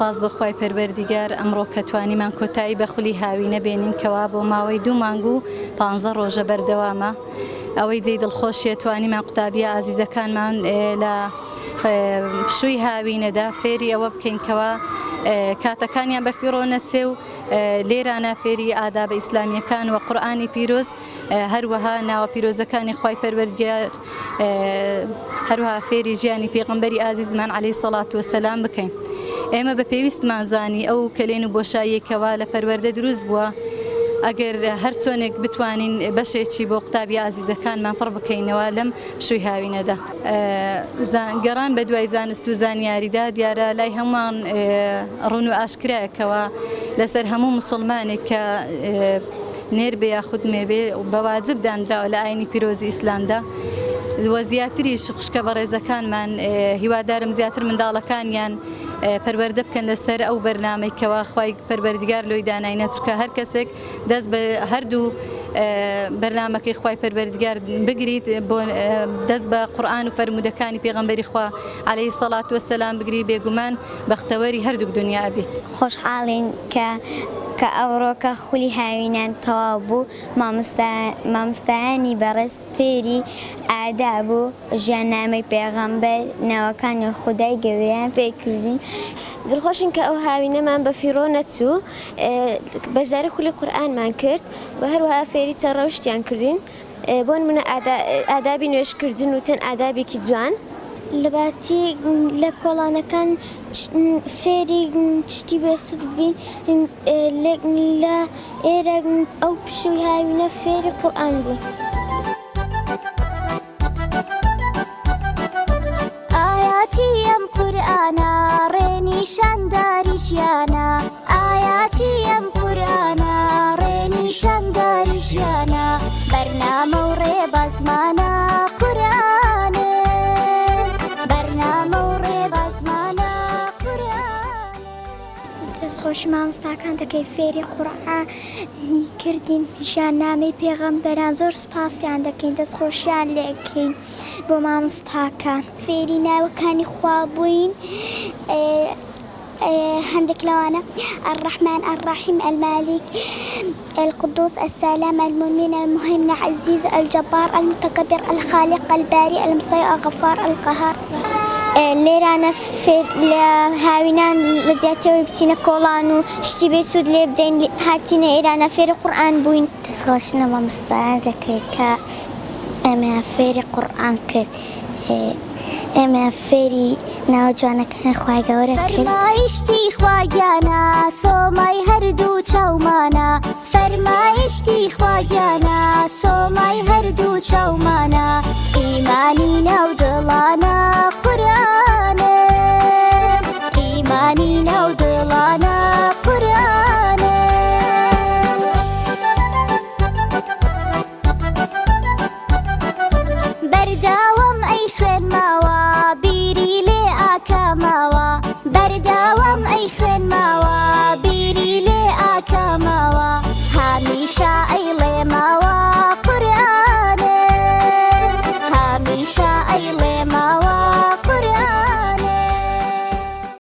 سپاس بەخوای پەروەردیگار ئەمڕۆ کە توانیمان کۆتایی بە خولی هاوینە بێنین کەوا بۆ ماوەی 2 مانگ و 15 ڕۆژە بەردەوامە ئەوەی جێی دڵخۆشیە توانیمان قوتابیە ئازیزەکانمان لە شووی هاوینەدا فێری ئەوە بکەینکەوە کاتەکانیان بە فیڕۆ نەچێ و لێرانە فێری ئاداب ئیسلامیەکان و قورئانی پیرۆز هەروەها ناوە پیرۆزەکانی خوای پەروەردگار هەروەها فێری ژیانی پێغەمبەری ئازیزمان عەلەیهی سەڵات وەسەلام بکەین. ئێمە بە پێویستمان زانی ئەو کەلێن و بۆشاییەکەوە لە پەروەردە دروست بووە ئەگەر هەر چۆنێک بتوانین بەشێکی بۆ قوتابی ئازیزەکانمان پڕ بکەینەوە لەم شووی هاوینەدا. گەڕان بە دوای زانست و زانیاریدا دیارە لای هەمووان ڕوون و ئاشکرایەکەوە لەسەر هەموو موسڵمانێک کە نێر بێ یاخود مێبێ بە واجب دانراوە لە ئاینی پیرۆزی ئیسلامدا وە زیاتریش خوشکە بە ڕێزەکانمان هیوادارم زیاتر منداڵەکانیان پەروەردە بکەن لەسەر ئەو بەرنامەیەکەوە خوای پەروەردگار لۆی داناینە چونکە هەر کەسێک دەست بە هەردوو بەرنامەکەی خوای پەروەردگار بگریت بۆ دەست بە قورئان و فەرمودەکانی پێغەمبەری خوا عەلەیهی سەڵات وەسەلام بگری بێگومان بەختەوەری هەردوو دنیا ئەبێت. خۆشحاڵین کە ئەوڕۆکە خولی هاوینان تەواو بوو مامۆستایانی بەڕێز فێری ئاداب و ژیاننامەی پێغەمبەر ناوەکانی خودای گەورەیان پێکردین. دڵخۆشین کە ئەو هاوینەمان بە فیڕۆ نەچوو بەشداری خولی قورئانمان کرد و هەروەها فێری چەند ڕەوشتیان کردین بۆ نمونە ئادابی نوێژکردن و چەند ئادابێکی جوان. لەباتی لە کۆڵانەکان فێری شتی بێسوود بین لە ئێرە ئەو پشووی هاوینە فێری قورئان بوو. ئاياتی ئەم قورئانە ڕێنیشانداری ژیانە ئاياتی ئەم قورئانە ڕێنیشانداری ژیانە بەرنامە و ڕێبازمانە قورئانە بەرنامە و ڕێبازمانە قورئانە. دەستخۆشی مامۆستاکان دەکەی فێری قورئانی کردین ژیاننامەی پێغەمبەران زۆر سوپاسیان دەکەین دەستخۆشیان لێکەین بۆ مامۆستاکان. فێری ناوەکانی خوا بووین هندك لوانا الرحمن الرحيم المالك القدوس السلام المؤمن المهيمن العزيز الجبار المتكبر الخالق الباري المسيء الغفار القهار. لێرانە لە هاوینان لە زیاترەوەی بچینە کۆڵان و شتی بێسوود لێ بدەین هاتینە ئێرانە فێری قورئان بووین. دەستخۆشینە مامۆستایان دەکەین کە ئێمە فێری قورئان کرد ئێمە فێری ناوە جوانەکانی خوای گەورە کرد. فەرمایشتی خواگیانە سۆمای هەردوو چاومانە فەرمایشتی خواگیانە سۆمای هەردوو چاومانە ئیمانی ناو دڵانە قورئانە ئیمانی ناو دڵانە قورئانە. بەرداوام ئەی خوێنماوە بیری لێ ئاکاماوە بەرداوام ئەی خوێنماوە بیری لێ ئاکاماوە هەمیشە